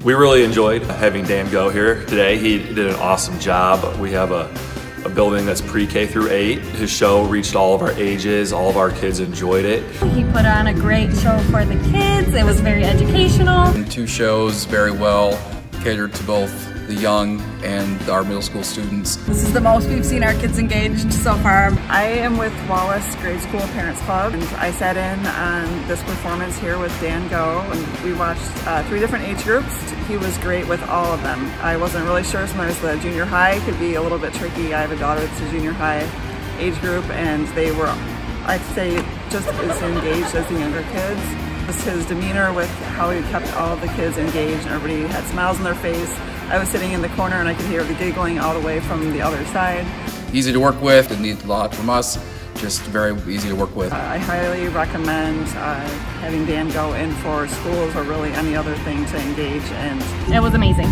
We really enjoyed having Dan Gogh here today. He did an awesome job. We have a building that's pre-K through 8. His show reached all of our ages. All of our kids enjoyed it. He put on a great show for the kids. It was very educational. 2 shows very well, catered to both the young and our middle school students. This is the most we've seen our kids engaged so far. I am with Wallace Grade School Parents Club, and I sat in on this performance here with Dan Gogh, and we watched 3 different age groups. He was great with all of them. I wasn't really sure, sometimes the junior high could be a little bit tricky. I have a daughter that's a junior high age group, and they were, I'd say, just as engaged as the younger kids. Just his demeanor with how he kept all of the kids engaged, and everybody had smiles on their face. I was sitting in the corner and I could hear the giggling all the way from the other side. Easy to work with, didn't need a lot from us, just very easy to work with. I highly recommend having Dan go in for schools or really any other thing to engage in. It was amazing.